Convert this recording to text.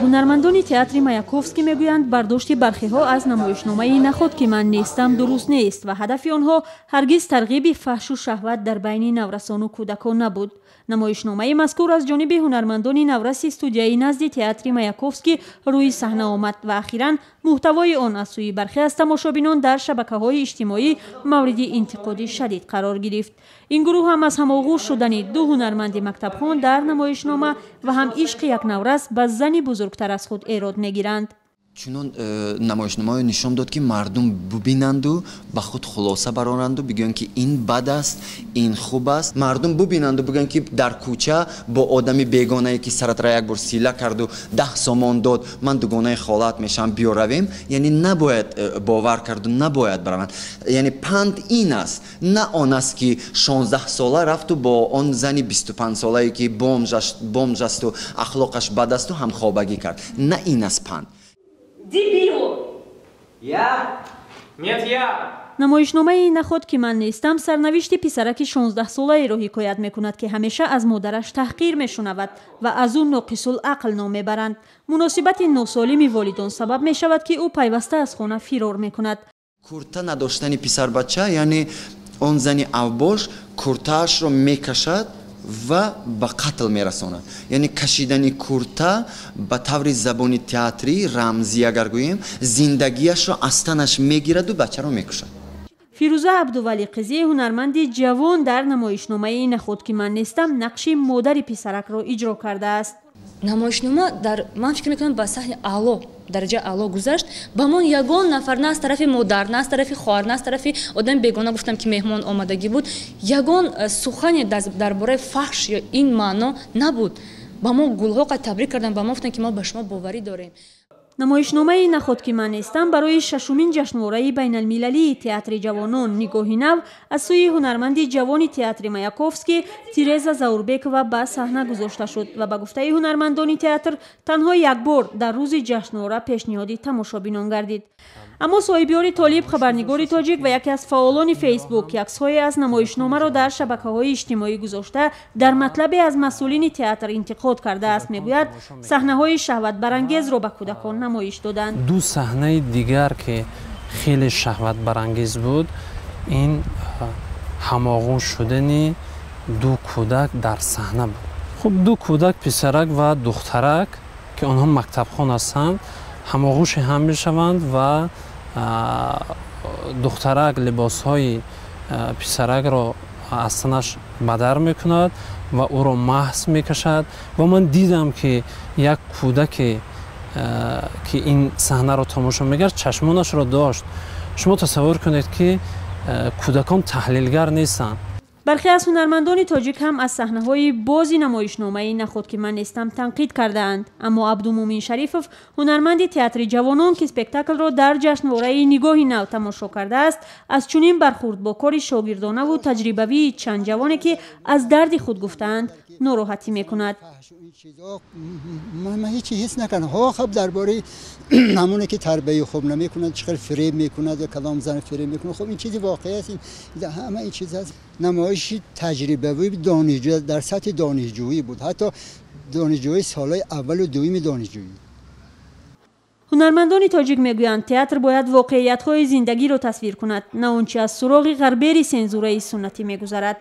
ҳунармандони театри Маяковский мегӯянд бардошти бархиҳо аз намоишномаи «Наход ки ман нестам» дуруст нест ва ҳадафи онҳо ҳаргиз тарғиби фаҳшу шаҳват дар байни наврасону кӯдакон набуд. намоишномаи мазкур аз ҷониби ҳунармандони навраси студияи назди театри Маяковский рӯи саҳна омад ва ахиран муҳтавои он аз сӯи бархе аз тамошобинон дар шабакаҳои иҷтимоӣ мавриди интиқоди шадид қарор гирифт. ин гурӯҳ ҳам аз ҳамоғӯш шудани ду ҳунарманди мактабхон дар намоишнома ва ҳам ишқи як наврас ба зани бузургтар аз худ эрод мегиранд. чунон намоишномаи нишон дод ки мардум бубинанду ба худ хулоса бароранду бигӯянд ки ин бад аст, ин хуб аст. мардум бубинанду бигӯянд ки дар кӯча бо одами бегонае ки саратра як бор сила карду 10 сомон дод, ман дугонаи холат мешавам, биёравем, яъне набояд бовар карду, набояд бараванд. яъне панд ин аст, на он аст ки 16 сола рафту бо он зани 25 солае ки бомж асту ахлоқаш бад асту ҳамхобагӣ кард. На ин аст панд. намоишномаи «Наход ки ман нестам» сарнавишти писараки 16-солаеро ҳикоят мекунад ки ҳамеша аз модараш таҳқир мешунавад ва аз ӯ ноқисулақл ном мебаранд. муносибати носолими волидон сабаб мешавад ки ӯ пайваста аз хона фирор мекунад. курта надоштани писарбача, яъне он зани авбош куртаашро мекашад ва ба қатл мерасонад. яъне кашидани курта ба таври забони театрӣ рамзӣ агар гӯем зиндагиашро аз танаш мегираду бачаро мекушад. фирӯза абдувалиқизӣ ҳунарманди ҷавон дар намоишномаи «Наход ки ман нестам» нақши модари писаракро иҷро кардааст. намоишнома ман фикр мекунам ба саҳни аъло, дараҷа аъло гузашт. ба мон ягон нафар на аз тарафи модар, на аз тарафи хоҳар, на аз тарафи одами бегона гуфтам ки меҳмон омадагӣ буд, ягон сухане дар бораи фаҳш ё ин маъно набуд. ба мо гулҳо қад табрик кардан, ба мо гуфтанд ки мо ба шумо боварӣ дорем. намоишномаи «Наход ки ман нестам» барои шашумин ҷашнвораи байналмилалии театри ҷавонон нигоҳи нав аз сӯи ҳунарманди ҷавони театри Маяковский Тереза Заурбекова ба саҳна гузошта шуд ва ба гуфтаи ҳунармандони театр танҳо як бор дар рӯзи ҷашнвора пешниҳоди тамошобинон гардид. аммо соҳибёри Толиб, хабарнигори тоҷик ва яке аз фаъолони фейсбук яксҳое аз намоишномаро дар шабакаҳои иҷтимоӣ гузошта дар матлабе аз масъулини театр интиқод кардааст. мегӯяд саҳнаҳои шаҳватбарангезро ба кӯдакон намоиш доданд. ду саҳнаи дигар ки хеле шаҳватбарангез буд, ин ҳамоғӯш шудани ду кӯдак дар саҳна буд. хуб ду кӯдак писарак ва духтарак ки онҳо мактабхон ҳастанд ҳамоғӯши ҳам мешаванд ва духтарак либосҳои писаракро аз танаш бадар мекунад ва ӯро маҳз мекашад. ва ман дидам ки як кӯдаке ки ин саҳнаро тамошо мекард чашмонашро дошт. шумо тасаввур кунед ки кӯдакон таҳлилгар нестанд. бархе аз ҳунармандони тоҷик ҳам аз саҳнаҳои бози намоишномаи «Наход ки ман нестам» танқид кардаанд. аммо Абдумумин Шарифов, ҳунарманди театри ҷавонон ки спектаклро дар ҷашнвораи нигоҳи нав тамошо кардааст, аз чунин бархурд бо кори шогирдонаву таҷрибавии чанд ҷавоне ки аз дарди худ гуфтаанд нороҳатӣ мекунад. من هیچی حس نکنم. ها خب درباره همونه که تربیت خوب نمیکنند، چقدر فریب میکند یا کدام زن فریب میکنه، خب این چیزی واقعی است. همه این چیزا نمایشی تجربه‌ای دانشجو در سطح دانشجویی بود، حتی دانشجوی سالهای اول و دوم دانشجویی. ҳунармандони тоҷик мегӯянд театр бояд воқеиятҳои зиндагиро тасвир кунад, на он чи аз суроғи ғарбери сензураи суннатӣ мегузарад.